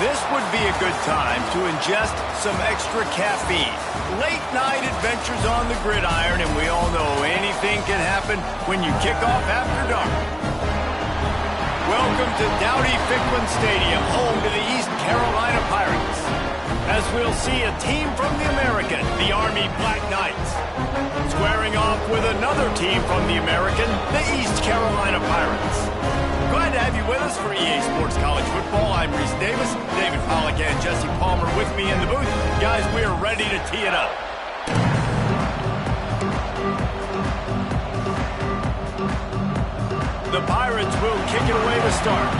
This would be a good time to ingest some extra caffeine. Late night adventures on the gridiron, and we all know anything can happen when you kick off after dark. Welcome to Dowdy-Ficklen Stadium, home to the East Carolina Pirates. As we'll see a team from the American, the Army Black Knights, squaring off with another team from the American, the East Carolina Pirates. Glad to have you with us for EA Sports College Football. I'm Reese Davis, David Pollack and Jesse Palmer with me in the booth. Guys, we are ready to tee it up. The Pirates will kick it away to start.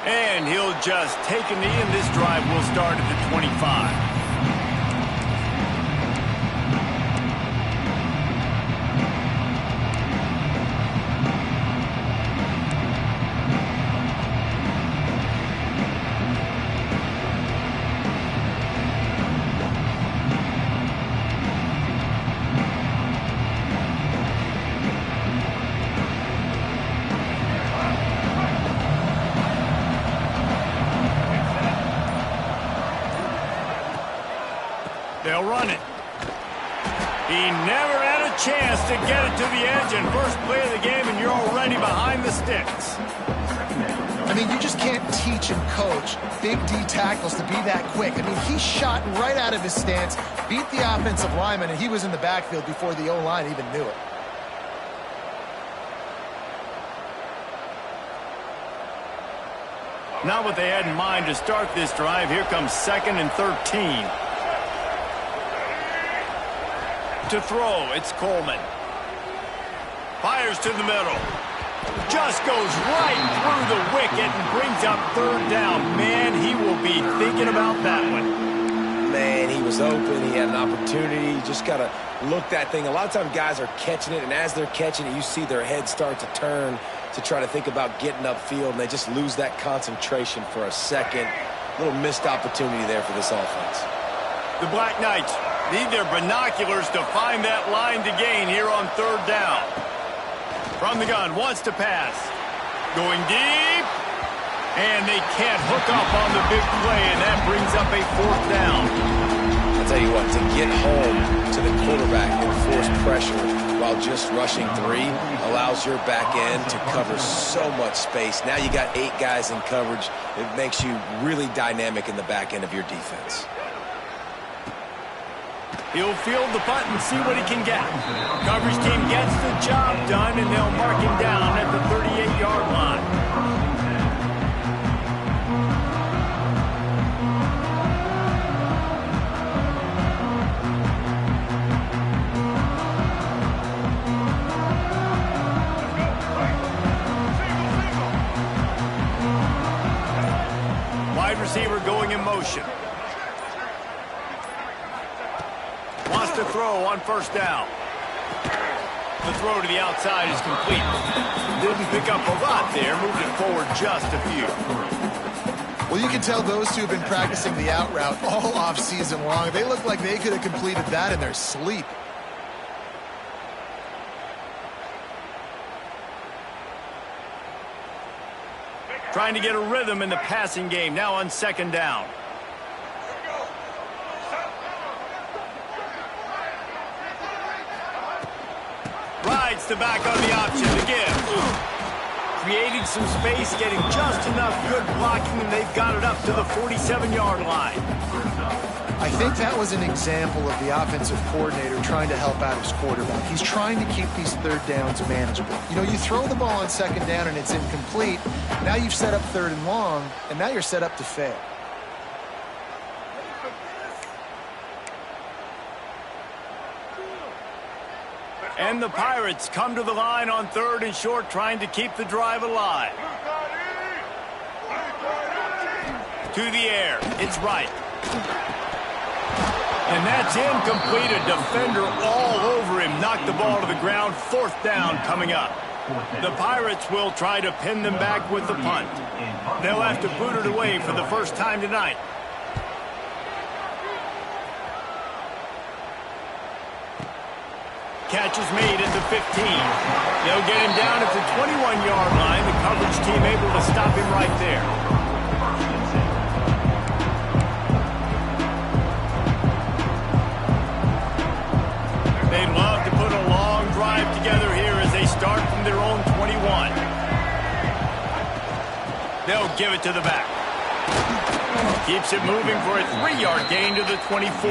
And he'll just take a knee, and this drive will start at the 25. They'll run it. He never had a chance to get it to the edge, and first play of the game, and you're already behind the sticks. I mean, you just can't teach and coach big D tackles to be that quick. I mean, he shot right out of his stance, beat the offensive lineman, and he was in the backfield before the O-line even knew it. Not what they had in mind to start this drive. Here comes 2nd and 13. To throw, it's Coleman. Fires to the middle. Just goes right through the wicket and brings up 3rd down. Man, he will be thinking about that one. Man, he was open. He had an opportunity. You just got to look that thing. A lot of times guys are catching it, and as they're catching it, you see their head start to turn to try to think about getting upfield, and they just lose that concentration for a second. A little missed opportunity there for this offense. The Black Knights need their binoculars to find that line to gain here on 3rd down. From the gun, wants to pass. Going deep. And they can't hook up on the big play, and that brings up a 4th down. I'll tell you what, to get home to the quarterback and force pressure while just rushing 3 allows your back end to cover so much space. Now you got 8 guys in coverage. It makes you really dynamic in the back end of your defense. He'll field the punt and see what he can get. Coverage team gets the job done, and they'll mark him down at the 38-yard line. Wide receiver going in motion. Wants to throw on 1st down. The throw to the outside is complete. Didn't pick up a lot there, moved it forward just a few. Well, you can tell those two have been practicing the out route all off-season long. They look like they could have completed that in their sleep. Trying to get a rhythm in the passing game, now on 2nd down. Rides the back on the option to give. Creating some space, getting just enough good blocking, and they've got it up to the 47-yard line. I think that was an example of the offensive coordinator trying to help out his quarterback. He's trying to keep these 3rd downs manageable. You know, you throw the ball on 2nd down and it's incomplete. Now you've set up 3rd and long, and now you're set up to fail. And the Pirates come to the line on 3rd and short, trying to keep the drive alive. To the air, it's right. And that's incomplete. A defender all over him. Knocked the ball to the ground. 4th down coming up. The Pirates will try to pin them back with the punt. They'll have to boot it away for the first time tonight. catch is made at the 15. They'll get him down at the 21-yard line. The coverage team able to stop him right there. They'd love to put a long drive together here as they start from their own 21. They'll give it to the back. Keeps it moving for a 3-yard gain to the 24.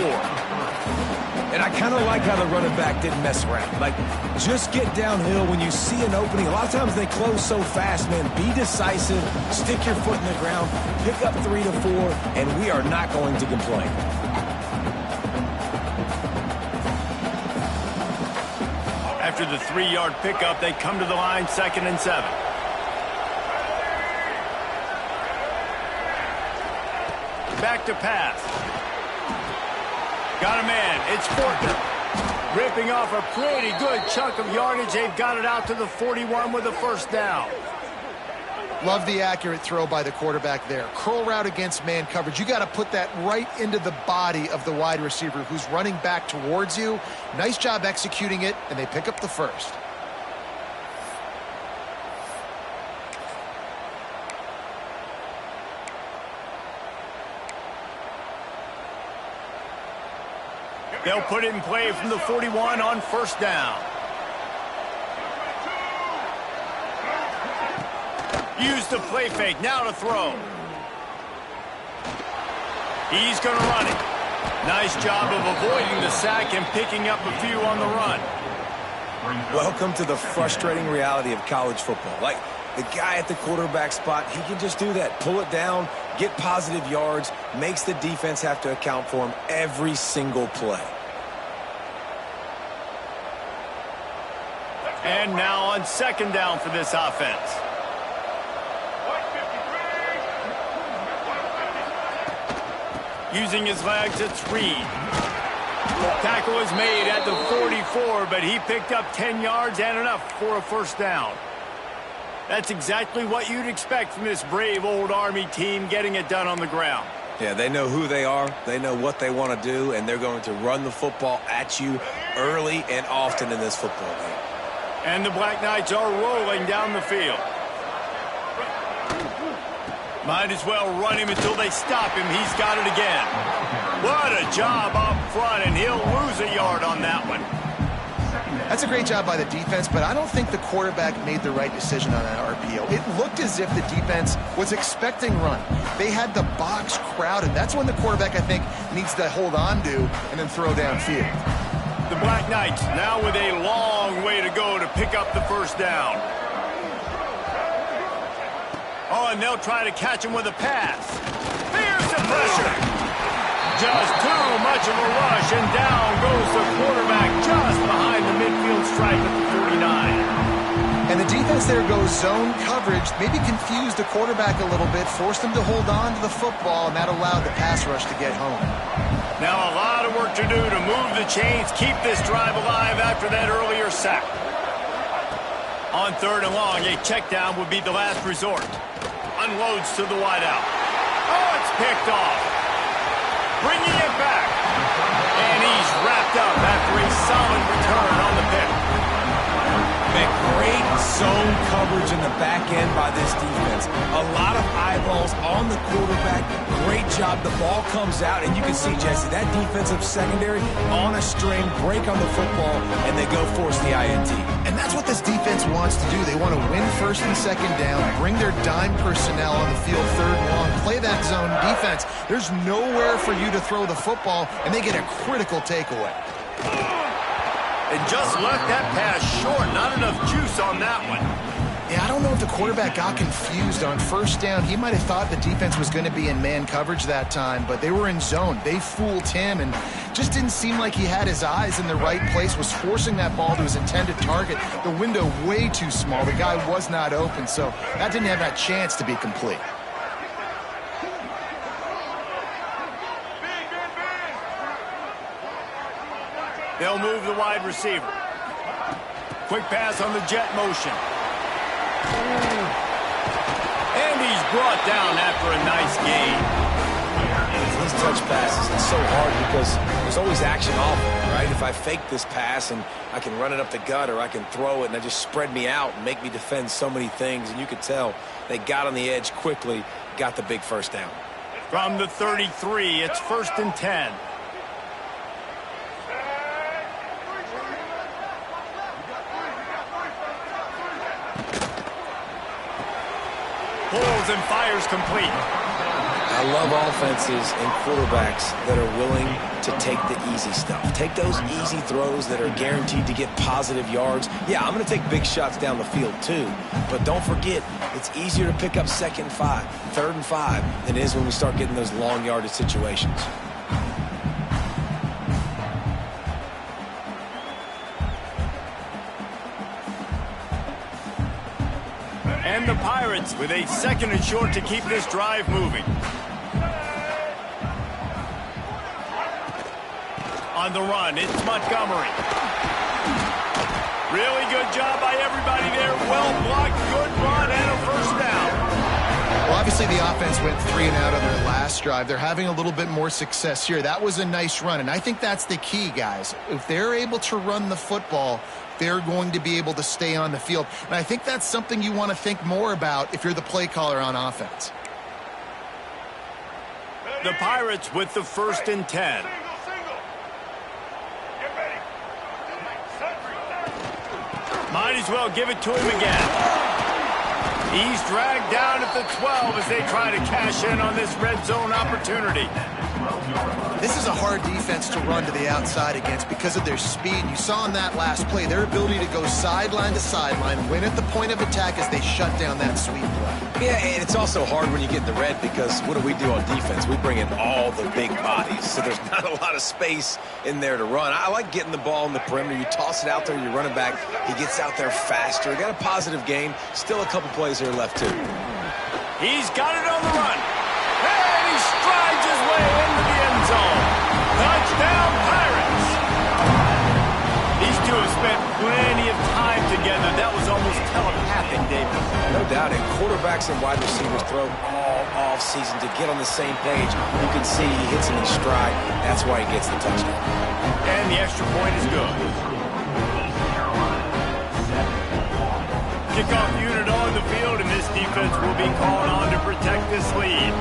And I kind of like how the running back didn't mess around. Like, just get downhill when you see an opening. A lot of times they close so fast, man. Be decisive, stick your foot in the ground, pick up 3 to 4, and we are not going to complain. After the 3-yard pickup, they come to the line 2nd and 7. Back to pass. Got a man. It's Fortner. Ripping off a pretty good chunk of yardage. They've got it out to the 41 with a first down. Love the accurate throw by the quarterback there. Curl route against man coverage. You got to put that right into the body of the wide receiver who's running back towards you. Nice job executing it, and they pick up the first. They'll put it in play from the 41 on first down. Use the play fake. Now to throw. He's going to run it. Nice job of avoiding the sack and picking up a few on the run. Welcome to the frustrating reality of college football. Like, the guy at the quarterback spot, he can just do that. Pull it down, get positive yards, makes the defense have to account for him every single play. And now on second down for this offense. Using his legs, it's Reed. Tackle was made at the 44, but he picked up 10 yards and enough for a first down. That's exactly what you'd expect from this brave old Army team, getting it done on the ground. Yeah, they know who they are, they know what they want to do, and they're going to run the football at you early and often in this football game. And the Black Knights are rolling down the field. Might as well run him until they stop him. He's got it again. What a job up front, and he'll lose a yard on that one. That's a great job by the defense, but I don't think the quarterback made the right decision on that RPO. It looked as if the defense was expecting run. They had the box crowded. That's when the quarterback, I think, needs to hold on to and then throw downfield. The Black Knights now with a long way to go to pick up the first down. Oh, and they'll try to catch him with a pass. There's the pressure. Just too much of a rush, and down goes the quarterback just behind the midfield stripe at the 49. And the defense there goes zone coverage, maybe confused the quarterback a little bit, forced him to hold on to the football, and that allowed the pass rush to get home. Now a lot of work to do to move the chains, keep this drive alive after that earlier sack. On third and long, a check down would be the last resort. Unloads to the wideout. Oh, it's picked off. Bringing it back. And he's wrapped up after a solid return on the pick. Man, great zone coverage in the back end by this defense. A lot of eyeballs on the quarterback. Great job. The ball comes out, and you can see, Jesse, that defensive secondary on a string, break on the football, and they go force the INT. And that's what this defense wants to do. They want to win first and second down, bring their dime personnel on the field third and long, play that zone defense. There's nowhere for you to throw the football, and they get a critical takeaway. And just left that pass short. Not enough juice on that one. Yeah, I don't know if the quarterback got confused on first down. He might have thought the defense was going to be in man coverage that time, but they were in zone. They fooled him and just didn't seem like he had his eyes in the right place, was forcing that ball to his intended target. The window way too small. The guy was not open, so that didn't have that chance to be complete. They'll move the wide receiver. Quick pass on the jet motion. And he's brought down after a nice gain. These touch passes, so hard because there's always action off of it, right? If I fake this pass and I can run it up the gut or I can throw it and they just spread me out and make me defend so many things, and you could tell they got on the edge quickly, got the big first down. From the 33, it's 1st and 10. Pulls and fires complete. I love offenses and quarterbacks that are willing to take the easy stuff. Take those easy throws that are guaranteed to get positive yards. Yeah, I'm going to take big shots down the field too. But don't forget, it's easier to pick up 2nd and 5, 3rd and 5 than it is when we start getting those long yardage situations. And the Pirates with a 2nd and short to keep this drive moving. On the run, it's Montgomery. Really good job by everybody there. Well blocked, good run, and a first down. Well, obviously the offense went 3 and out on their last drive. They're having a little bit more success here. That was a nice run, and I think that's the key, guys. If they're able to run the football, they're going to be able to stay on the field. And I think that's something you want to think more about if you're the play caller on offense. The Pirates with the 1st and 10. Might as well give it to him again. He's dragged down at the 12 as they try to cash in on this red zone opportunity. This is a hard defense to run to the outside against because of their speed. You saw in that last play their ability to go sideline to sideline, win at the point of attack as they shut down that sweep play. Yeah, and it's also hard when you get in the red because what do on defense? We bring in all the big bodies, so there's not a lot of space in there to run. I like getting the ball in the perimeter. You toss it out there, you're running back. He gets out there faster. Got a positive game. Still a couple plays here left, too. He's got it on the run. And he strides his way into the end zone. Touchdown, Pirates. These two have spent plenty of time together. That was almost telepathic, David. No doubt, and quarterbacks and wide receivers throw all off season to get on the same page. You can see he hits him in stride. That's why he gets the touchdown. And the extra point is good. Kickoff unit on the field, and this defense will be called on to protect this lead.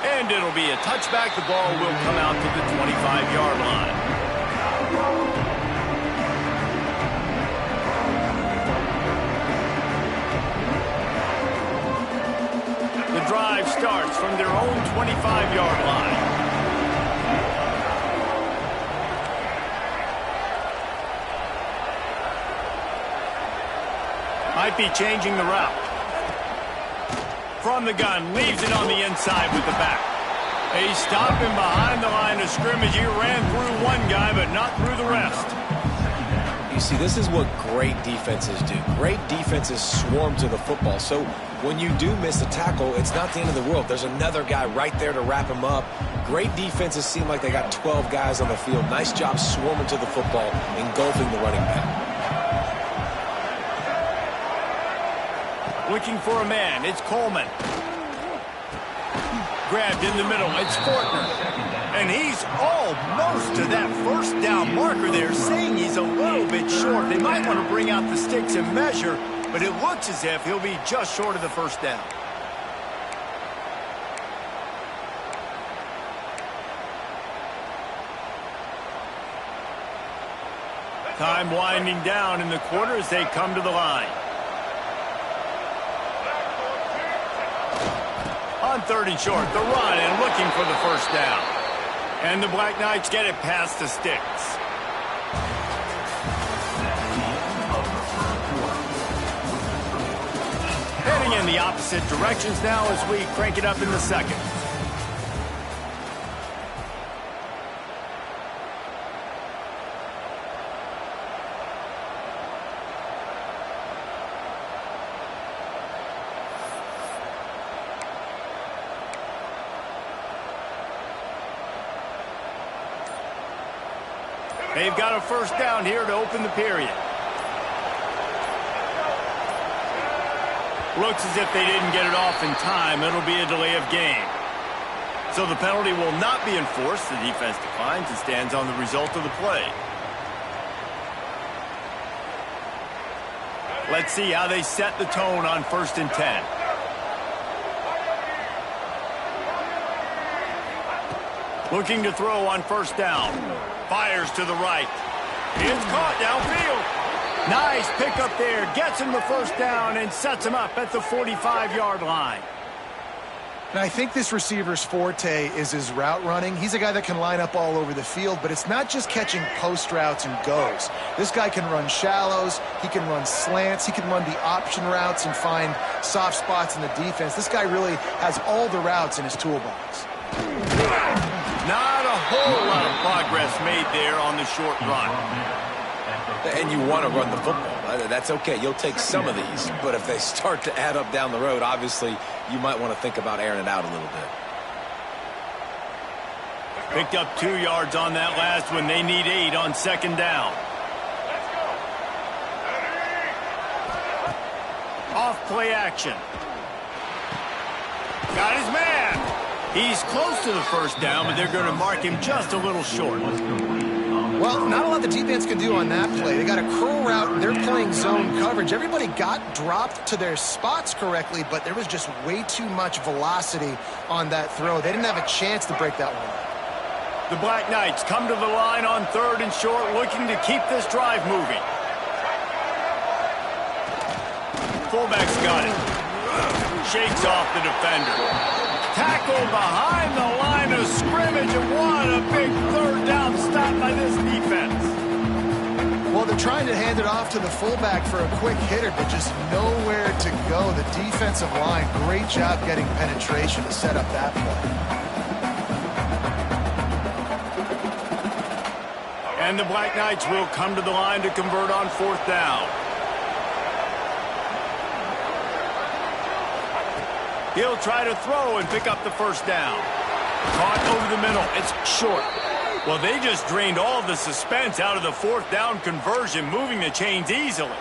And it'll be a touchback. The ball will come out to the 25-yard line. The drive starts from their own 25-yard line. Might be changing the route. From the gun, leaves it on the inside with the back. He stopped him behind the line of scrimmage. He ran through one guy, but not through the rest. You see, this is what great defenses do. Great defenses swarm to the football. So when you do miss a tackle, it's not the end of the world. There's another guy right there to wrap him up. Great defenses seem like they got 12 guys on the field. Nice job swarming to the football, engulfing the running back. Looking for a man, it's Coleman. Grabbed in the middle, it's Fortner. And he's almost to that first down marker there, saying he's a little bit short. They might want to bring out the sticks and measure, but it looks as if he'll be just short of the first down. Time winding down in the quarter as they come to the line. On 3rd and short, the run and looking for the first down. And the Black Knights get it past the sticks. Heading in the opposite directions now as we crank it up in the second. They've got a first down here to open the period. Looks as if they didn't get it off in time. It'll be a delay of game. So the penalty will not be enforced. The defense declines and stands on the result of the play. Let's see how they set the tone on 1st and 10. Looking to throw on 1st down. Fires to the right. It's caught downfield. Nice pickup there. Gets him the 1st down and sets him up at the 45-yard line. And I think this receiver's forte is his route running. He's a guy that can line up all over the field, but it's not just catching post routes and goes. This guy can run shallows, he can run slants, he can run the option routes and find soft spots in the defense. This guy really has all the routes in his toolbox. Not a whole lot of progress made there on the short run. And you want to run the football. That's okay. You'll take some of these. But if they start to add up down the road, obviously, you might want to think about airing it out a little bit. Picked up 2 yards on that last one. They need 8 on 2nd down. Off play action. Got his man. He's close to the 1st down, but they're going to mark him just a little short. Well, not a lot the defense can do on that play. They got a curl route, and they're playing zone coverage. Everybody got dropped to their spots correctly, but there was just way too much velocity on that throw. They didn't have a chance to break that one up. The Black Knights come to the line on 3rd and short, looking to keep this drive moving. Fullback's got it. Shakes off the defender. Tackle behind the line of scrimmage, and what a big 3rd down stop by this defense. Well, they're trying to hand it off to the fullback for a quick hitter, but just nowhere to go. The defensive line, great job getting penetration to set up that play. And the Black Knights will come to the line to convert on 4th down. He'll try to throw and pick up the 1st down. Caught over the middle. It's short. Well, they just drained all the suspense out of the 4th down conversion, moving the chains easily.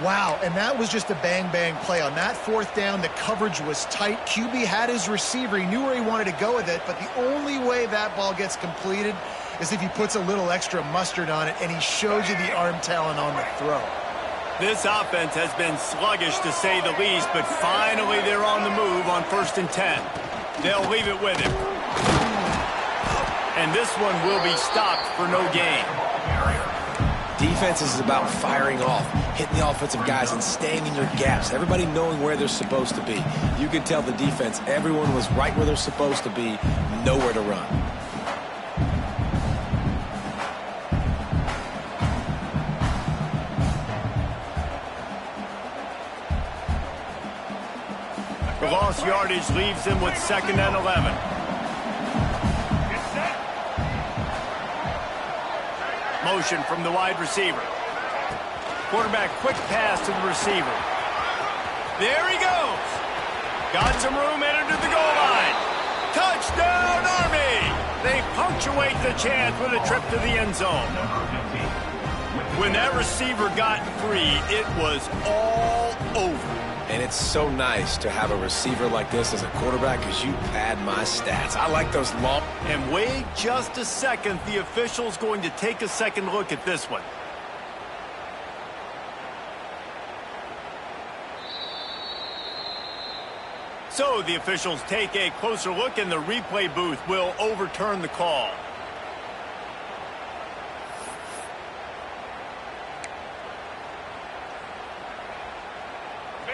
Wow, and that was just a bang-bang play. On that 4th down, the coverage was tight. QB had his receiver. He knew where he wanted to go with it, but the only way that ball gets completed is if he puts a little extra mustard on it, and he shows you the arm talent on the throw. This offense has been sluggish, to say the least, but finally they're on the move on 1st and 10. They'll leave it with him. And this one will be stopped for no gain. Defense is about firing off, hitting the offensive guys, and staying in your gaps. Everybody knowing where they're supposed to be. You can tell the defense, everyone was right where they're supposed to be, nowhere to run. The lost yardage leaves them with 2nd and 11. Motion from the wide receiver. Quarterback quick pass to the receiver. There he goes. Got some room, entered to the goal line. Touchdown, Army! They punctuate the chance with a trip to the end zone. When that receiver got free, it was all over. And it's so nice to have a receiver like this as a quarterback, because you pad my stats. I like those long. And wait just a second. The official's going to take a second look at this one. So the officials take a closer look, and the replay booth will overturn the call.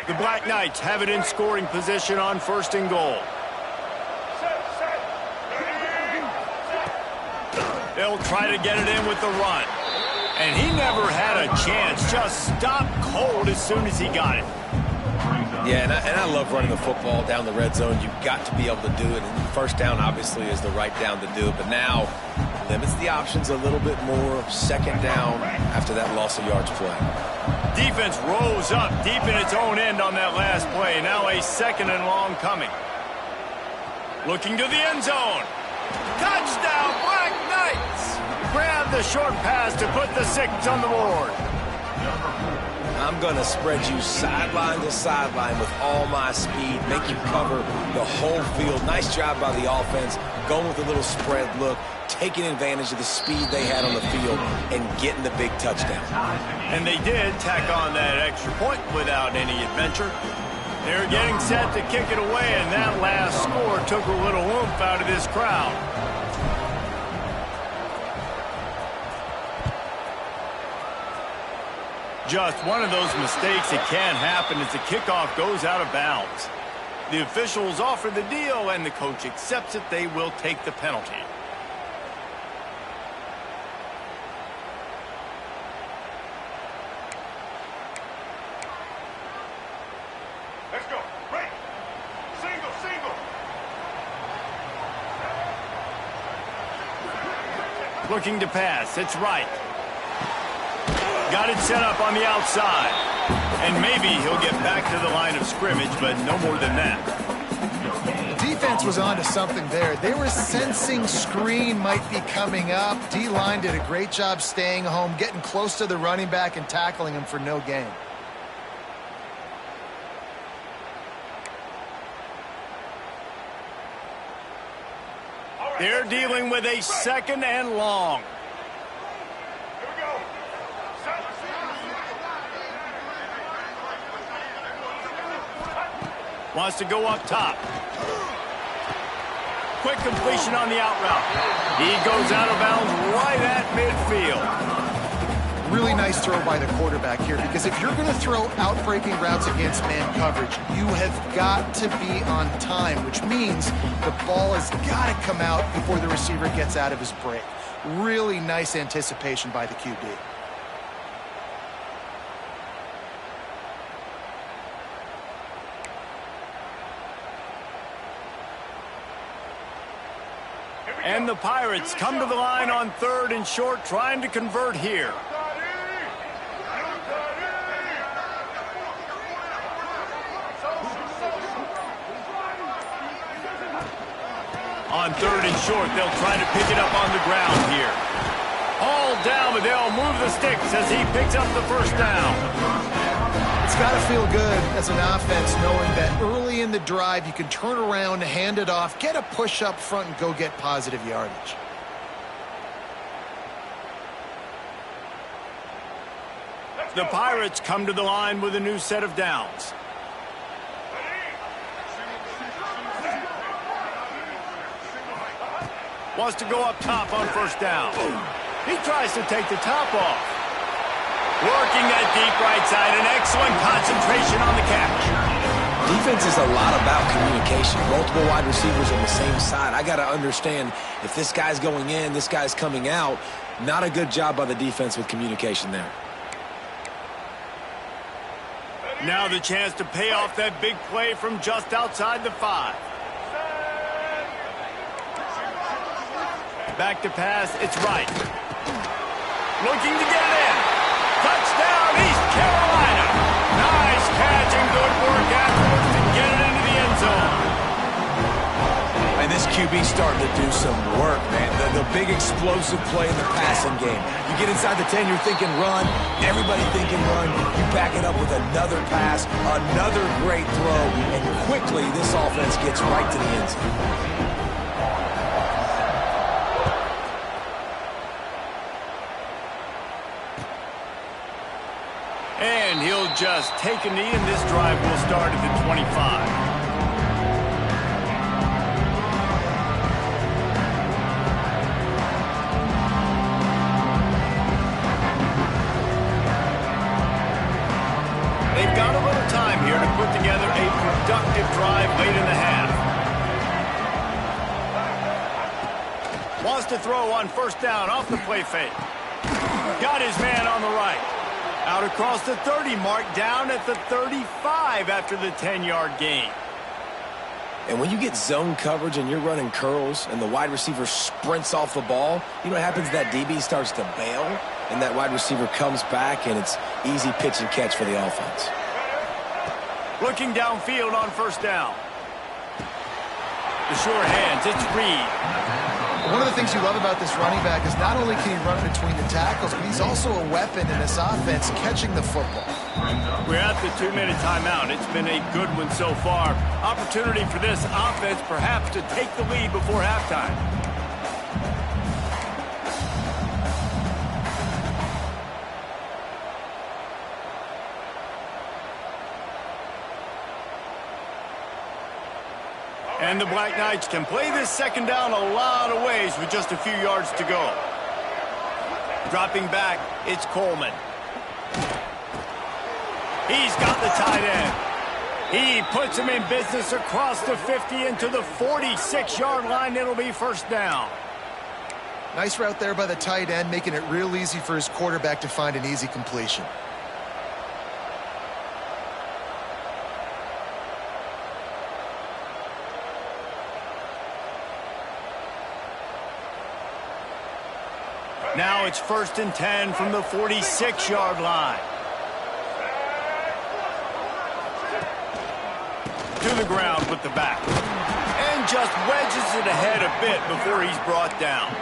The Black Knights have it in scoring position on 1st and goal. They'll try to get it in with the run. And he never had a chance. Just stopped cold as soon as he got it. Yeah, and I love running the football down the red zone. You've got to be able to do it. And 1st down, obviously, is the right down to do it. But now, limits the options a little bit more. 2nd down after that loss of yards play. Defense rose up deep in its own end on that last play. Now a 2nd and long coming. Looking to the end zone. Touchdown, Black Knights! Grab the short pass to put the 6 on the board. I'm going to spread you sideline to sideline with all my speed, make you cover the whole field. Nice job by the offense, going with a little spread look, taking advantage of the speed they had on the field and getting the big touchdown. And they did tack on that extra point without any adventure. They're getting set to kick it away, and that last score took a little oomph out of this crowd. Just one of those mistakes that can happen as the kickoff goes out of bounds. The officials offer the deal, and the coach accepts it. They will take the penalty. Let's go. Break. Single, single. Looking to pass. It's right. Got it set up on the outside. And maybe he'll get back to the line of scrimmage, but no more than that. Defense was onto something there. They were sensing screen might be coming up. D-line did a great job staying home, getting close to the running back and tackling him for no gain. They're dealing with a second and long. Here we go. Set. Wants to go up top. Quick completion on the out route. He goes out of bounds right at midfield. Really nice throw by the quarterback here, because if you're going to throw out-breaking routes against man coverage, you have got to be on time, which means the ball has got to come out before the receiver gets out of his break. Really nice anticipation by the QB. And the Pirates come to the line on 3rd and short, trying to convert here. On 3rd and short, they'll try to pick it up on the ground here. All down, but they'll move the sticks as he picks up the first down. It's got to feel good as an offense knowing that early in the drive you can turn around, hand it off, get a push up front, and go get positive yardage. The Pirates come to the line with a new set of downs. Wants to go up top on first down. He tries to take the top off. Working that deep right side, an excellent concentration on the catch. Defense is a lot about communication. Multiple wide receivers on the same side. I got to understand if this guy's going in, this guy's coming out. Not a good job by the defense with communication there. Now the chance to pay off that big play from just outside the 5. Back to pass, it's right. Looking to get it in. Touchdown, East Carolina. Nice catch and good work afterwards to get it into the end zone. And this QB's starting to do some work, man. The big explosive play in the passing game. You get inside the 10, you're thinking run. Everybody thinking run. You back it up with another pass, another great throw, and quickly this offense gets right to the end zone. And he'll just take a knee, and this drive will start at the 25. They've got a little time here to put together a productive drive late in the half. Wants to throw on first down off the play fake. Got his man on the right. Out across the 30 mark, down at the 35 after the 10-yard gain. And when you get zone coverage and you're running curls and the wide receiver sprints off the ball, you know what happens? That DB starts to bail, and that wide receiver comes back, and it's easy pitch and catch for the offense. Looking downfield on first down. The sure hands, it's Reed. One of the things you love about this running back is not only can he run between the tackles, but he's also a weapon in this offense catching the football. We're at the 2-minute timeout. It's been a good one so far. Opportunity for this offense perhaps to take the lead before halftime. And the Black Knights can play this second down a lot of ways with just a few yards to go. Dropping back, it's Coleman. He's got the tight end. He puts him in business across the 50 into the 46-yard line. It'll be first down. Nice route there by the tight end, making it real easy for his quarterback to find an easy completion. Now it's 1st and 10 from the 46-yard line. To the ground with the back. And just wedges it ahead a bit before he's brought down.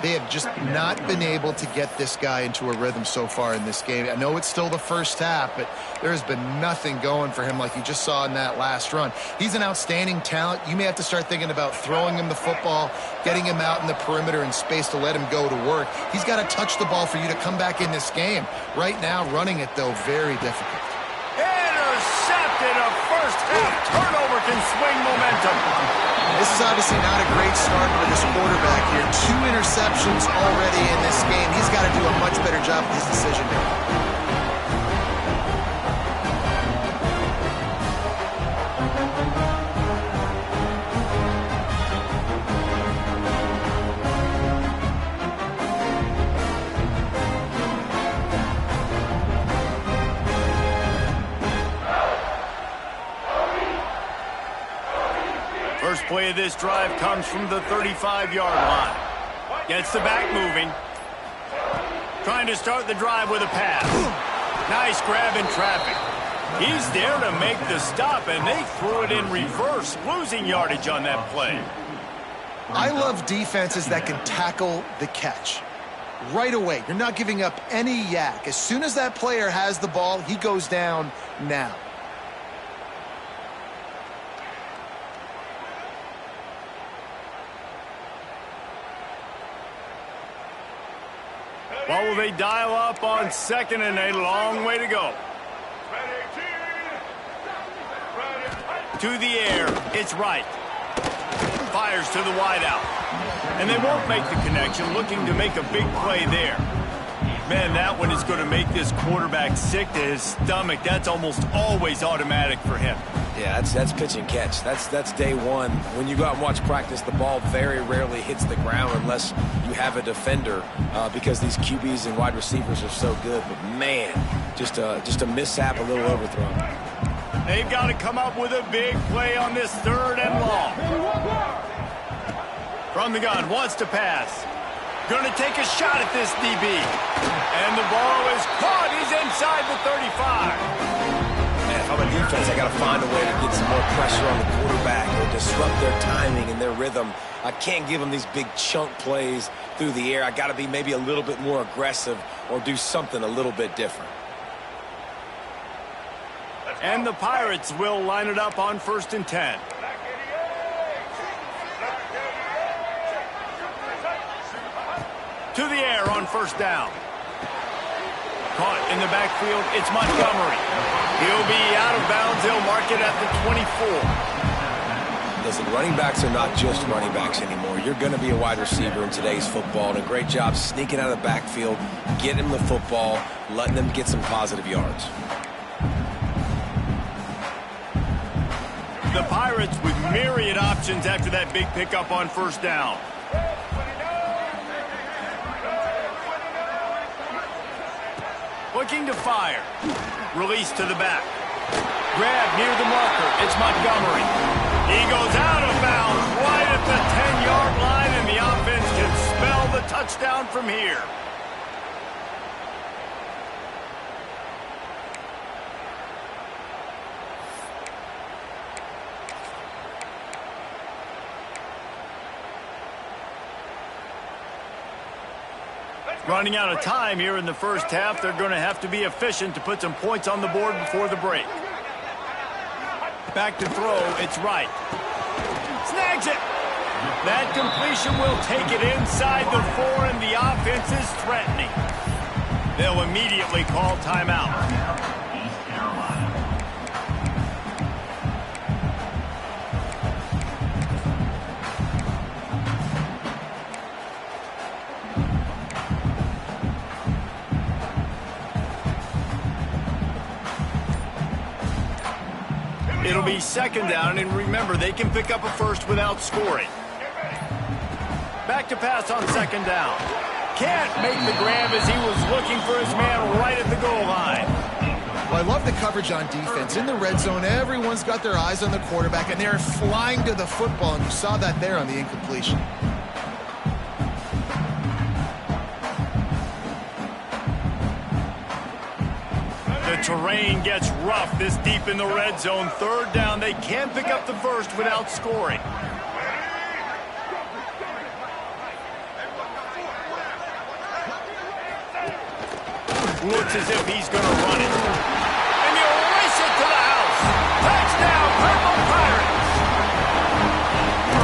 They have just not been able to get this guy into a rhythm so far in this game. I know it's still the first half, but there has been nothing going for him like you just saw in that last run. He's an outstanding talent. You may have to start thinking about throwing him the football, getting him out in the perimeter in space to let him go to work. He's got to touch the ball for you to come back in this game. Right now, running it, though, very difficult. Intercepted. A first-half turnover can swing momentum. This is obviously not a great start for this quarterback here. 2 interceptions already in this game. He's got to do a much better job with his decision making. First play of this drive comes from the 35-yard line. Gets the back moving. Trying to start the drive with a pass. Nice grab in traffic. He's there to make the stop, and they threw it in reverse, losing yardage on that play. I love defenses that can tackle the catch. Right away, you're not giving up any yak. As soon as that player has the ball, he goes down now. What will they dial up on 2nd and a long way to go? To the air, it's right. Fires to the wideout. And they won't make the connection, looking to make a big play there. Man, that one is going to make this quarterback sick to his stomach. That's almost always automatic for him. Yeah, that's pitch and catch. That's day one. When you go out and watch practice, the ball very rarely hits the ground unless you have a defender because these QBs and wide receivers are so good. But, man, just a mishap, a little overthrown. They've got to come up with a big play on this 3rd and long. From the gun, wants to pass. Going to take a shot at this DB. And the ball is caught. He's inside the 35. Man, if I'm a defense, I got to find a way to get some more pressure on the quarterback or disrupt their timing and their rhythm. I can't give them these big chunk plays through the air. I got to be maybe a little bit more aggressive or do something a little bit different. And the Pirates will line it up on 1st and 10. To the air on 1st down. Caught in the backfield, it's Montgomery. He'll be out of bounds. They'll mark it at the 24. Listen, running backs are not just running backs anymore. You're going to be a wide receiver in today's football, and a great job sneaking out of the backfield, getting them the football, letting them get some positive yards. The Pirates with myriad options after that big pickup on 1st down. Looking to fire. Release to the back. Grab near the marker. It's Montgomery. He goes out of bounds right at the 10-yard line, and the offense can spell the touchdown from here. Running out of time here in the first half, they're going to have to be efficient to put some points on the board before the break. Back to throw, it's right. Snags it! That completion will take it inside the 4, and the offense is threatening. They'll immediately call timeout. It'll be second down, and remember, they can pick up a first without scoring. Back to pass on second down. Can't make the grab as he was looking for his man right at the goal line. Well, I love the coverage on defense. In the red zone, everyone's got their eyes on the quarterback, and they're flying to the football, and you saw that there on the incompletion. The terrain gets rough this deep in the red zone. Third down, they can pick up the first without scoring. Looks as if he's going to run it. And you race it to the house. Touchdown, Purple Pirates!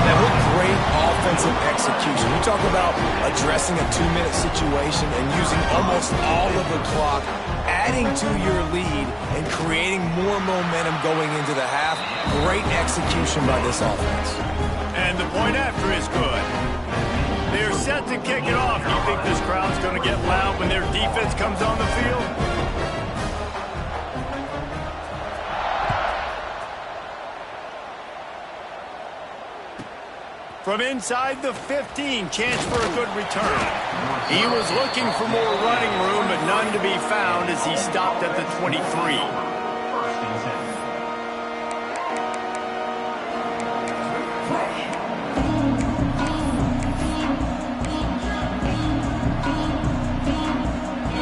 That was great offensive execution. You talk about addressing a 2-minute situation and using almost all of the clock, adding to your lead and creating more momentum going into the half. Great execution by this offense. And the point after is good. They're set to kick it off. Do you think this crowd's going to get loud when their defense comes on the field? From inside the 15, chance for a good return. He was looking for more running room, but none to be found as he stopped at the 23.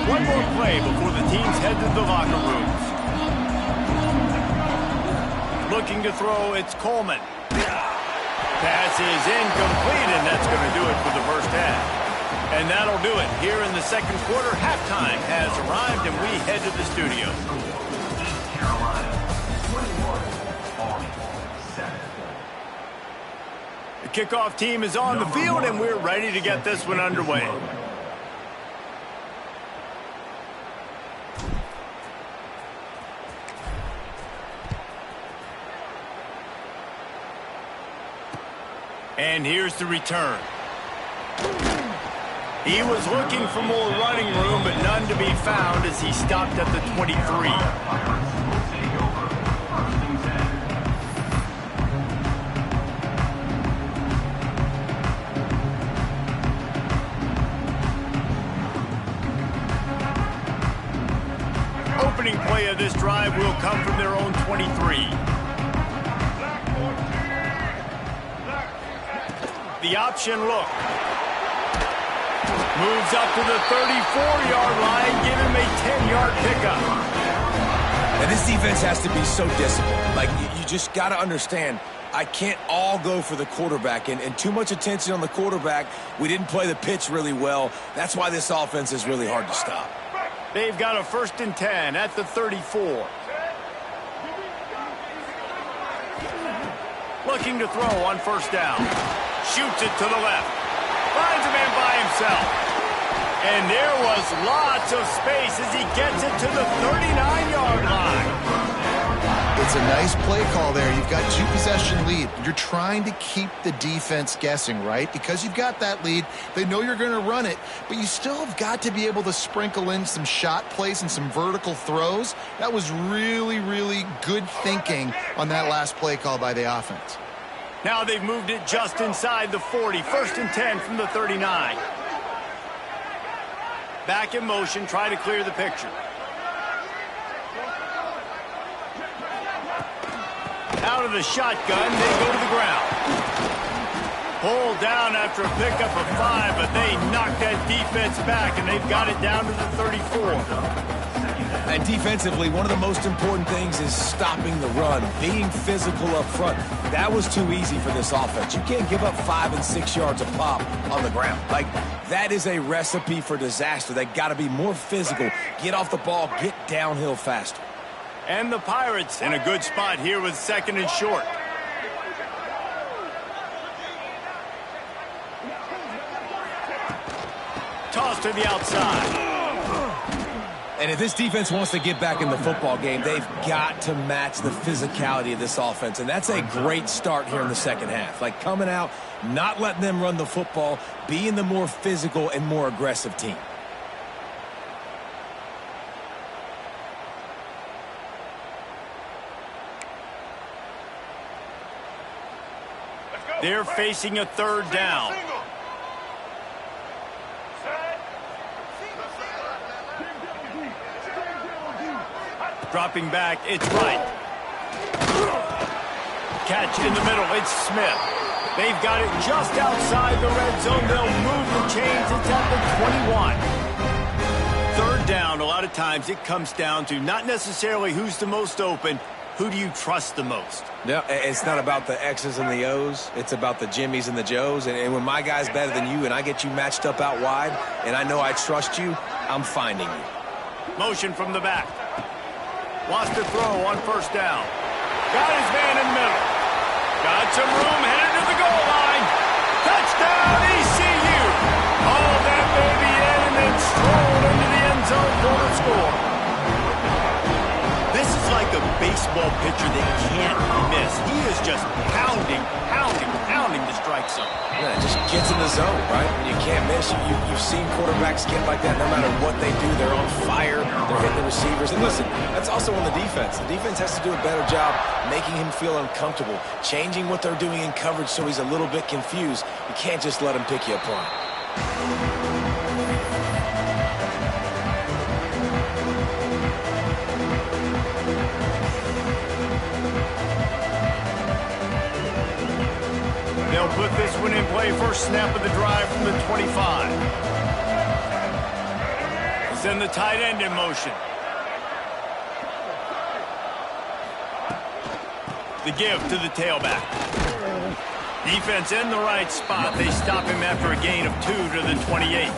One more play before the teams head to the locker rooms. Looking to throw, it's Coleman. Pass is incomplete, and that's going to do it for the first half. And that'll do it. Here in the second quarter, halftime has arrived, and we head to the studio. The kickoff team is on the field, and we're ready to get this one underway. And here's the return. He was looking for more running room, but none to be found as he stopped at the 23. Opening play of this drive will come from their own 23. The option look. Moves up to the 34-yard line, give him a 10-yard pickup. And this defense has to be so disciplined. Like, you just got to understand, I can't all go for the quarterback. And too much attention on the quarterback. We didn't play the pitch really well. That's why this offense is really hard to stop. They've got a 1st and 10 at the 34. Looking to throw on first down. Shoots it to the left. Finds a man by himself. And there was lots of space as he gets it to the 39-yard line. It's a nice play call there. You've got 2-possession lead. You're trying to keep the defense guessing, right? Because you've got that lead. They know you're going to run it, but you still have got to be able to sprinkle in some shot plays and some vertical throws. That was really, really good thinking on that last play call by the offense. Now they've moved it just inside the 40. 1st and 10 from the 39. Back in motion, try to clear the picture. Out of the shotgun, they go to the ground. Pulled down after a pickup of 5, but they knocked that defense back, and they've got it down to the 34. And defensively, one of the most important things is stopping the run, being physical up front. That was too easy for this offense. You can't give up 5 and 6 yards a pop on the ground. Like, That is a recipe for disaster. They got to be more physical, get off the ball, get downhill faster. And the Pirates in a good spot here with 2nd and short. Toss to the outside. And if this defense wants to get back in the football game, they've got to match the physicality of this offense. And that's a great start here in the second half. Like coming out, not letting them run the football, being the more physical and more aggressive team. They're facing a 3rd down. Dropping back, it's right. Catch in the middle, it's Smith. They've got it just outside the red zone. They'll move the chains. It's at the 21. 3rd down, a lot of times it comes down to not necessarily who's the most open, who do you trust the most? No, it's not about the X's and the O's. It's about the Jimmies and the Joes. And when my guy's better than you and I get you matched up out wide and I know I trust you, I'm finding you. Motion from the back. Wants to throw on 1st down. Got his man in the middle. Got some room, headed to the goal line. Touchdown, ECU. Oh, that baby in and then strolled into the end zone for the score. This is like a baseball pitcher that can't miss. He is just pounding the strike zone. Yeah, it just gets in the zone, right? When you can't miss, you've seen quarterbacks get like that no matter what they do. They're on fire. They're hitting the receivers. And listen, that's also on the defense. The defense has to do a better job making him feel uncomfortable, changing what they're doing in coverage so he's a little bit confused. You can't just let him pick you apart. They'll put this one in play. First snap of the drive from the 25. Send the tight end in motion. The give to the tailback. Defense in the right spot. They stop him after a gain of 2 to the 28.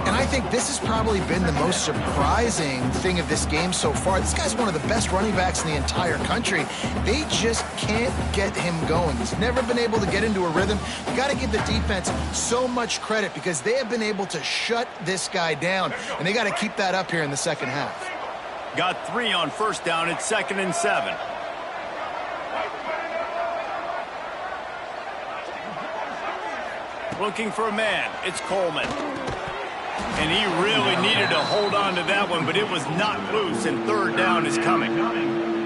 And I think this has probably been the most surprising thing of this game so far. This guy's one of the best running backs in the entire country. They just can't get him going. He's never been able to get into a rhythm. You got to give the defense so much credit because they have been able to shut this guy down, and they got to keep that up here in the second half. Got 3 on 1st down. It's 2nd and 7. Looking for a man. It's Coleman. And he really needed to hold on to that one, but it was not loose, and 3rd down is coming.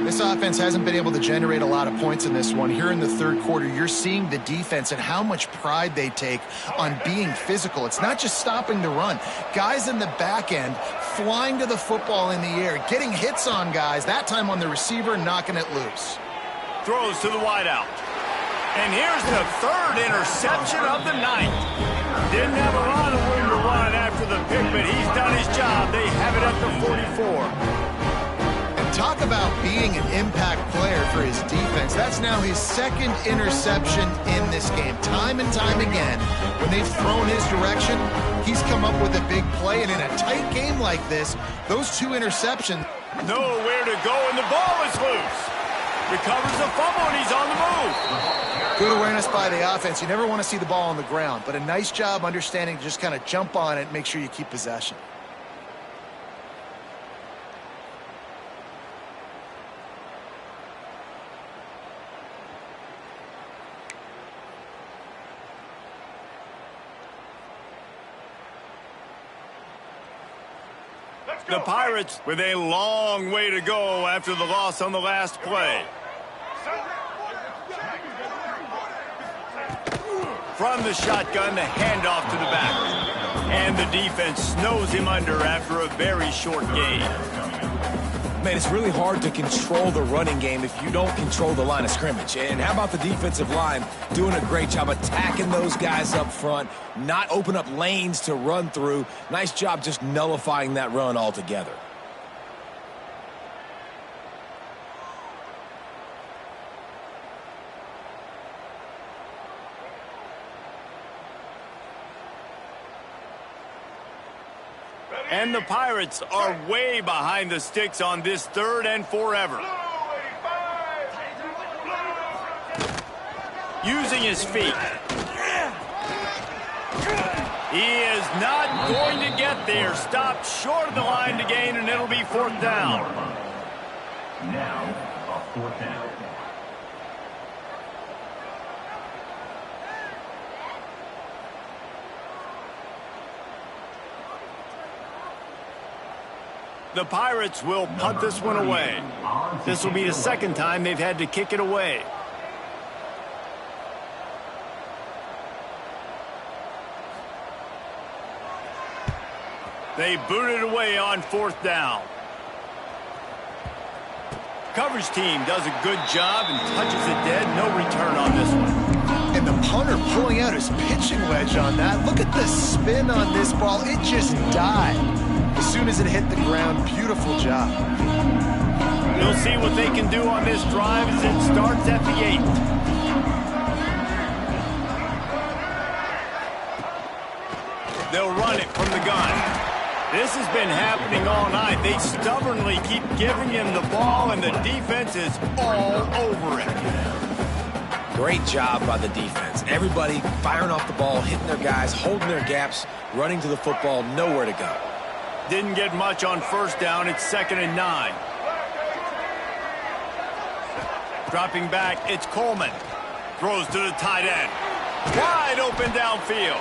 This offense hasn't been able to generate a lot of points in this one. Here in the 3rd quarter, you're seeing the defense and how much pride they take on being physical. It's not just stopping the run. Guys in the back end flying to the football in the air, getting hits on guys, that time on the receiver, knocking it loose. Throws to the wideout. And here's the 3rd interception of the night. Didn't have a lot of room to run after the pick, but he's done his job. They have it at the 44. And talk about being an impact player for his defense. That's now his 2nd interception in this game. Time and time again, when they've thrown his direction, he's come up with a big play. And in a tight game like this, those 2 interceptions. Nowhere to go, and the ball is loose. Recovers the fumble, and he's on the move. Good awareness by the offense. You never want to see the ball on the ground, but a nice job understanding to just kind of jump on it and make sure you keep possession. The Pirates with a long way to go after the loss on the last play. From the shotgun, the handoff to the back. And the defense snows him under after a very short gain. Man, it's really hard to control the running game if you don't control the line of scrimmage. And how about the defensive line doing a great job attacking those guys up front, not open up lanes to run through. Nice job just nullifying that run altogether. And the Pirates are way behind the sticks on this 3rd and forever. Using his feet. He is not going to get there. Stopped short of the line to gain, and it'll be 4th down. Now, a 4th down. The Pirates will punt this one away. This will be the 2nd time they've had to kick it away. They boot it away on 4th down. Coverage team does a good job and touches it dead. No return on this one. And the punter pulling out his pitching wedge on that. Look at the spin on this ball. It just died as soon as it hit the ground. Beautiful job. We'll see what they can do on this drive as it starts at the 8th. They'll run it from the gun. This has been happening all night. They stubbornly keep giving him the ball, and the defense is all over it. Great job by the defense. Everybody firing off the ball, hitting their guys, holding their gaps, running to the football, nowhere to go. Didn't get much on 1st down. It's 2nd and 9. Dropping back, it's Coleman. Throws to the tight end. Wide open downfield.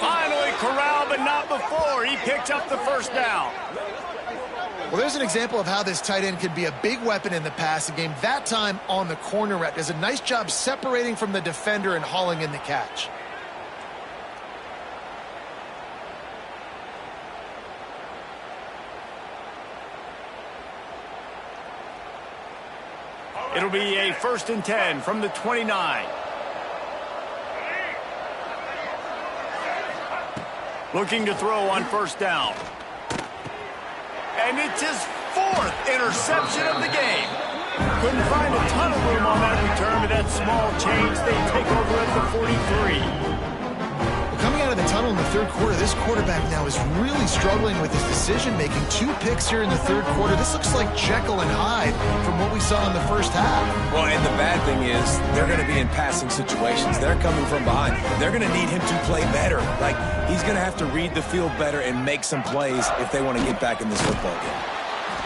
Finally corralled, but not before. He picks up the 1st down. Well, there's an example of how this tight end could be a big weapon in the passing game. That time on the corner route. Does a nice job separating from the defender and hauling in the catch. It'll be a 1st and 10 from the 29. Looking to throw on 1st down. And it's his 4th interception of the game. Couldn't find a ton of room on that return, but that small change, they take over at the 43. Well, coming out of the tunnel in the 3rd quarter, this quarterback now is really struggling with his decision-making. 2 picks here in the 3rd quarter. This looks like Jekyll and Hyde from what we saw in the 1st half. Well, and the bad thing is they're going to be in passing situations. They're coming from behind. They're going to need him to play better. Like, he's going to have to read the field better and make some plays if they want to get back in this football game.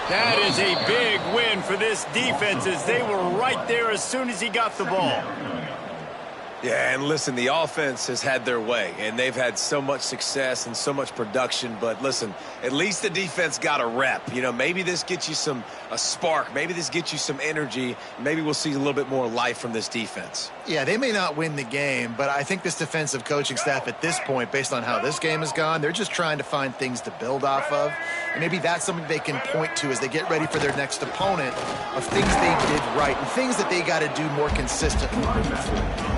That is a big win for this defense as they were right there as soon as he got the ball. Yeah, and listen, the offense has had their way, and they've had so much success and so much production. But listen, at least the defense got a rep. You know, maybe this gets you a spark. Maybe this gets you some energy. Maybe we'll see a little bit more life from this defense. Yeah, they may not win the game, but I think this defensive coaching staff at this point, based on how this game has gone, they're just trying to find things to build off of. And maybe that's something they can point to as they get ready for their next opponent of things they did right and things that they got to do more consistently moving forward.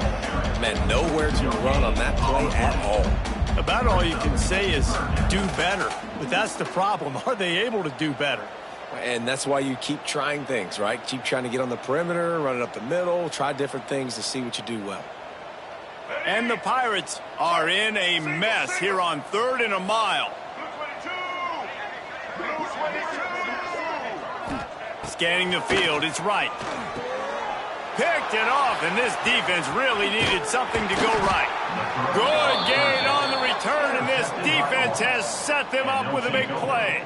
Man, nowhere to run on that play at all. About all you can say is do better. But that's the problem. Are they able to do better? And that's why you keep trying things, right? Keep trying to get on the perimeter, run it up the middle, try different things to see what you do well. And the Pirates are in a mess here on 3rd and a mile. Scanning the field, it's right. Picked it off, and this defense really needed something to go right. Good gain on the return, and this defense has set them up with a big play.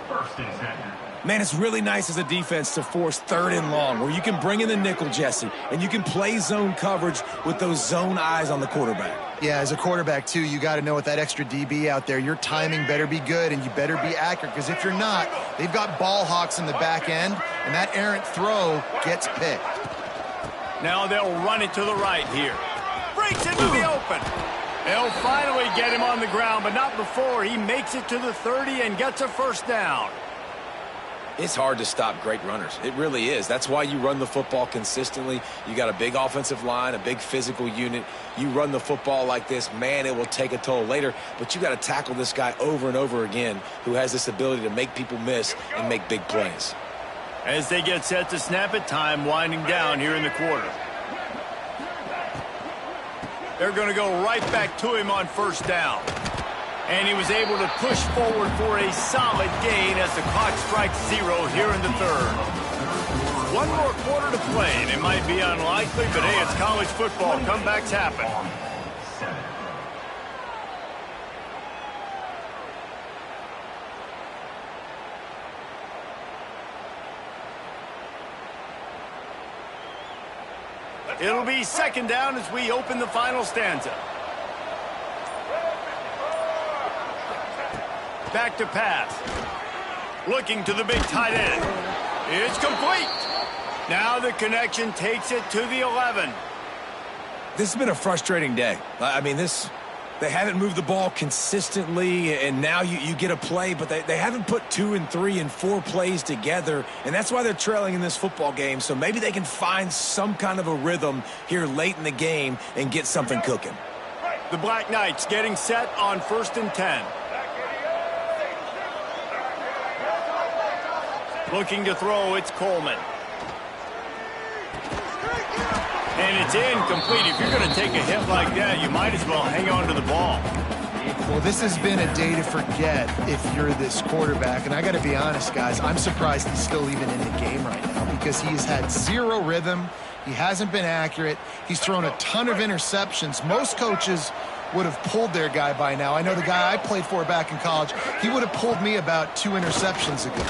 Man, it's really nice as a defense to force 3rd and long, where you can bring in the nickel, Jesse, and you can play zone coverage with those zone eyes on the quarterback. Yeah, as a quarterback, too, you got to know with that extra DB out there, your timing better be good and you better be accurate, because if you're not, they've got ball hawks in the back end, and that errant throw gets picked. Now they'll run it to the right here. Breaks into the open. They'll finally get him on the ground, but not before he makes it to the 30 and gets a 1st down. It's hard to stop great runners. It really is. That's why you run the football consistently. You got a big offensive line, a big physical unit. You run the football like this, man, it will take a toll later. But you got to tackle this guy over and over again who has this ability to make people miss and make big plays. As they get set to snap it, time winding down here in the quarter. They're going to go right back to him on 1st down. And he was able to push forward for a solid gain as the clock strikes 0 here in the third. One more quarter to play, and it might be unlikely, but hey, it's college football. Comebacks happen. It'll be second down as we open the final stanza. Back to pass. Looking to the big tight end. It's complete. Now the connection takes it to the 11. This has been a frustrating day. I mean, they haven't moved the ball consistently, and now you get a play, but they haven't put 2 and 3 and 4 plays together, and that's why they're trailing in this football game. So maybe they can find some kind of a rhythm here late in the game and get something cooking. The Black Knights getting set on 1st and 10. Looking to throw, it's Coleman. And it's incomplete. If you're going to take a hit like that, you might as well hang on to the ball. Well, this has been a day to forget if you're this quarterback. And I got to be honest, guys, I'm surprised he's still even in the game right now because he's had 0 rhythm. He hasn't been accurate. He's thrown a ton of interceptions. Most coaches would have pulled their guy by now. I know the guy I played for back in college, he would have pulled me about 2 interceptions ago.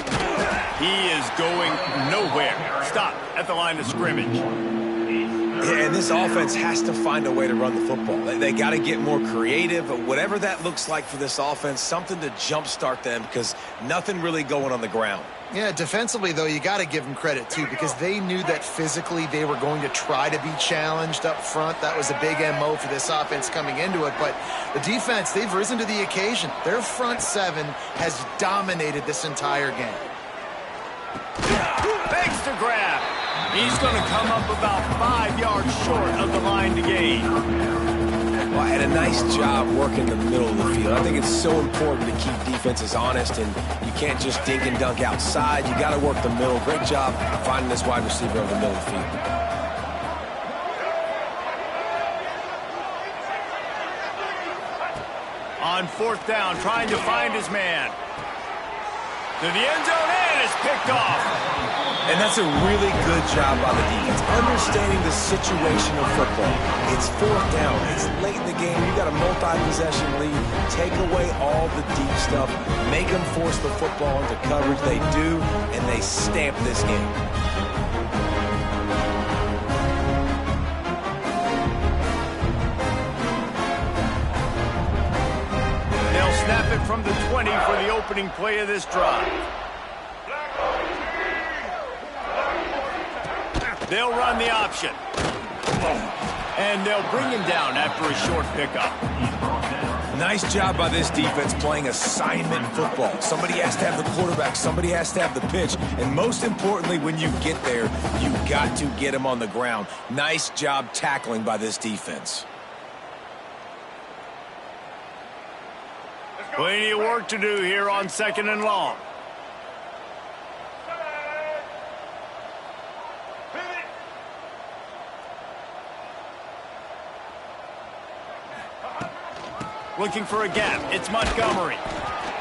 He is going nowhere. Stop at the line of scrimmage. And this offense has to find a way to run the football. They got to get more creative, whatever that looks like for this offense, something to jumpstart them because nothing really going on the ground. Yeah, defensively, though, you got to give them credit, too, because they knew that physically they were going to try to be challenged up front. That was a big MO for this offense coming into it. But the defense, they've risen to the occasion. Their front 7 has dominated this entire game. Begs to grab. He's going to come up about 5 yards short of the line to gain. Well, and a nice job working the middle of the field. I think it's so important to keep defenses honest, and you can't just dink and dunk outside. You got to work the middle. Great job finding this wide receiver over the middle of the field. On 4th down, trying to find his man. To the end zone, and it's picked off. And that's a really good job by the defense, understanding the situation of football. It's 4th down. It's late in the game. You got a multi-possession lead. Take away all the deep stuff. Make them force the football into coverage. They do, and they stamp this game. They'll snap it from the 20 for the opening play of this drive. They'll run the option. And they'll bring him down after a short pickup. Nice job by this defense playing assignment football. Somebody has to have the quarterback. Somebody has to have the pitch. And most importantly, when you get there, you got to get him on the ground. Nice job tackling by this defense. Plenty of work to do here on 2nd and long. Looking for a gap. It's Montgomery.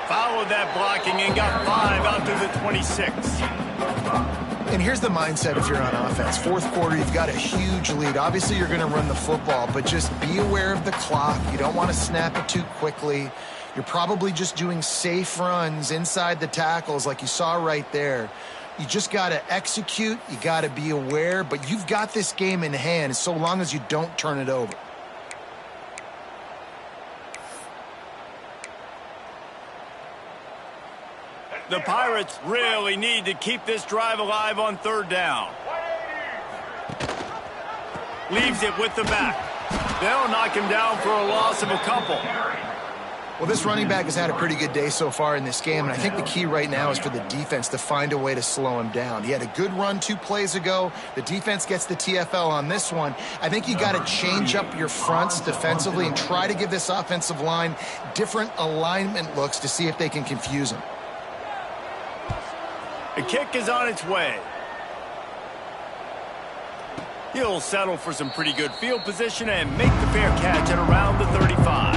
Followed that blocking and got 5 out to the 26. And here's the mindset if you're on offense. 4th quarter, you've got a huge lead. Obviously, you're going to run the football, but just be aware of the clock. You don't want to snap it too quickly. You're probably just doing safe runs inside the tackles like you saw right there. You just got to execute. You got to be aware, but you've got this game in hand so long as you don't turn it over. The Pirates really need to keep this drive alive on 3rd down. Leaves it with the back. They'll knock him down for a loss of a couple. Well, this running back has had a pretty good day so far in this game, and I think the key right now is for the defense to find a way to slow him down. He had a good run 2 plays ago. The defense gets the TFL on this one. I think you got to change up your fronts defensively and try to give this offensive line different alignment looks to see if they can confuse him. The kick is on its way. He'll settle for some pretty good field position and make the fair catch at around the 35.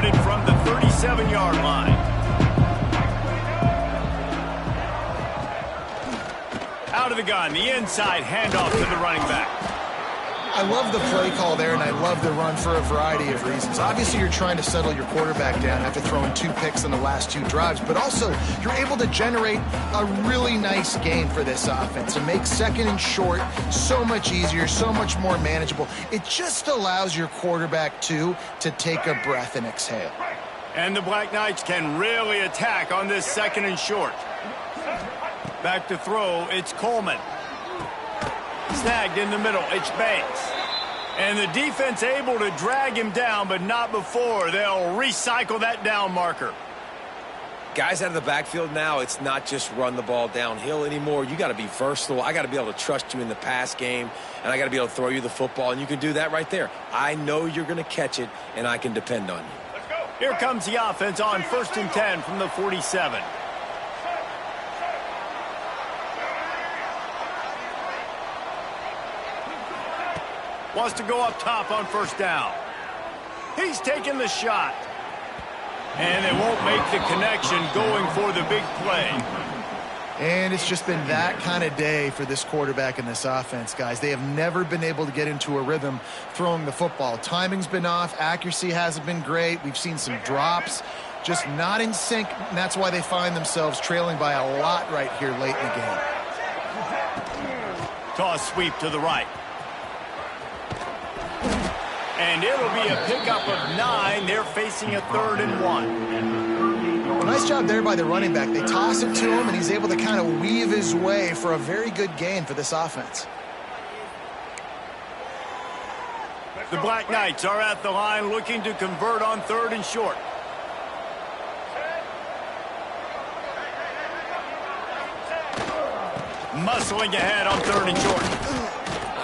started from the 37-yard line. Out of the gun, the inside handoff to the running back. I love the play call there, and I love the run for a variety of reasons. Obviously, you're trying to settle your quarterback down after throwing 2 picks in the last 2 drives, but also you're able to generate a really nice gain for this offense and make second and short so much easier, so much more manageable. It just allows your quarterback, too, to take a breath and exhale. And the Black Knights can really attack on this second and short. Back to throw, it's Coleman. Snagged in the middle, it's Banks. And the defense able to drag him down, but not before. They'll recycle that down marker. Guys out of the backfield now, it's not just run the ball downhill anymore. You got to be versatile. I got to be able to trust you in the pass game, and I got to be able to throw you the football, and you can do that right there. I know you're going to catch it, and I can depend on you. Let's go. Here comes the offense on 1st and 10 from the 47. Wants to go up top on 1st down. He's taking the shot. And they won't make the connection going for the big play. And it's just been that kind of day for this quarterback and this offense, guys. They have never been able to get into a rhythm throwing the football. Timing's been off. Accuracy hasn't been great. We've seen some drops. Just not in sync, and that's why they find themselves trailing by a lot right here late in the game. Toss sweep to the right. And it'll be a pickup of 9. They're facing a 3rd and 1. Well, nice job there by the running back. They toss it to him, and he's able to kind of weave his way for a very good gain for this offense. The Black Knights are at the line looking to convert on 3rd and short. Muscling ahead on 3rd and short.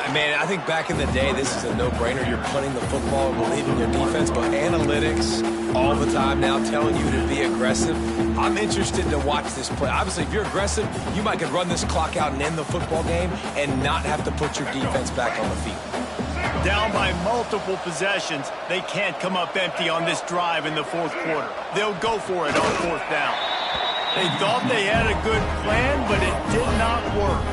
Man, I think back in the day, this is a no-brainer. You're punting the football and believing your defense, but analytics all the time now telling you to be aggressive. I'm interested to watch this play. Obviously, if you're aggressive, you might could run this clock out and end the football game and not have to put your defense back on the field. Down by multiple possessions, they can't come up empty on this drive in the 4th quarter. They'll go for it on 4th down. They thought they had a good plan, but it did not work.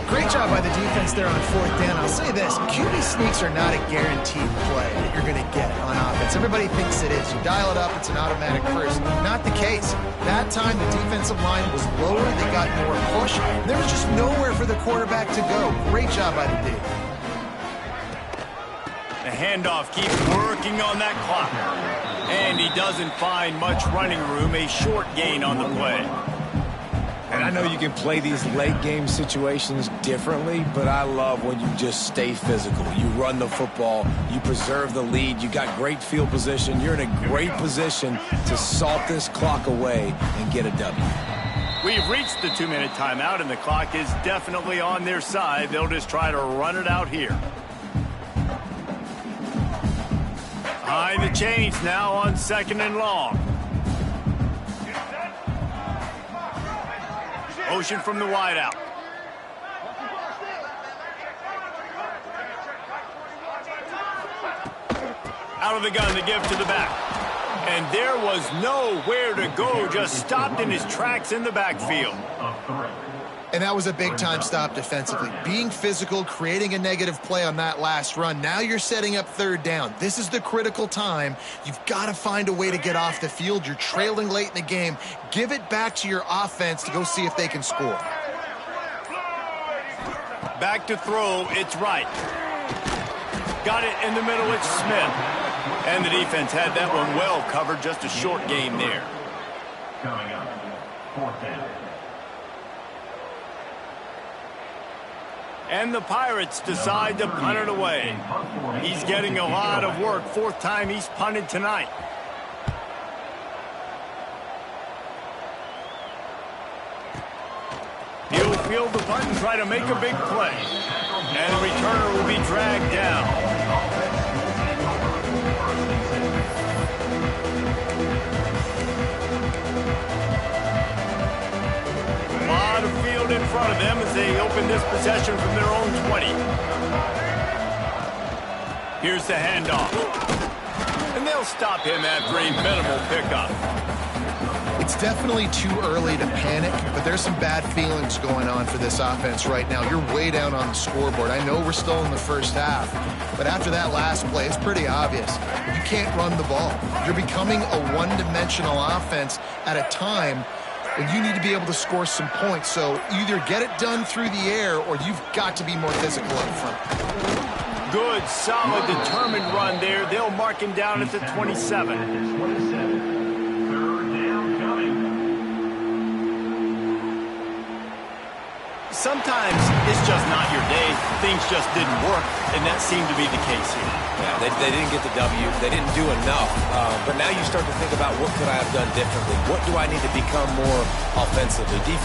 Great job by the defense there on 4th down. I'll say this, QB sneaks are not a guaranteed play that you're going to get on offense. Everybody thinks it is. You dial it up, it's an automatic first. Not the case. That time, the defensive line was lower. They got more push. There was just nowhere for the quarterback to go. Great job by the D. The handoff keeps working on that clock. And he doesn't find much running room, a short gain on the play. And I know you can play these late game situations differently, but I love when you just stay physical. You run the football, you preserve the lead, you got great field position, you're in a great position to salt this clock away and get a W. We've reached the 2-minute timeout, and the clock is definitely on their side. They'll just try to run it out here. Behind the chains now on 2nd and long. Motion from the wideout. Out of the gun, the give to the back. And there was nowhere to go, just stopped in his tracks in the backfield. And that was a big-time stop defensively. Being physical, creating a negative play on that last run. Now you're setting up 3rd down. This is the critical time. You've got to find a way to get off the field. You're trailing late in the game. Give it back to your offense to go see if they can score. Back to throw, it's Wright. Got it in the middle, it's Smith. And the defense had that one well covered, just a short game there. Coming up, 4th down. And the Pirates decide to punt it away. He's getting a lot of work. 4th time he's punted tonight. He'll field the punt and try to make a big play. And the returner will be dragged down. A lot of field in front of them as they open this possession from their own 20. Here's the handoff. And they'll they'll stop him after a minimal pickup. It's definitely too early to panic, but there's some bad feelings going on for this offense right now. You're way down on the scoreboard. I know we're still in the first half, but after that last play, it's pretty obvious. You can't run the ball. You're becoming a one-dimensional offense at a time when you need to be able to score some points. So either get it done through the air or you've got to be more physical up front. Good, solid, determined run there. They'll mark him down at the 27. Sometimes it's just not your day. Things just didn't work, and that seemed to be the case here. Yeah, they didn't get the W. They didn't do enough. But now you start to think about what could I have done differently? What do I need to become more offensively?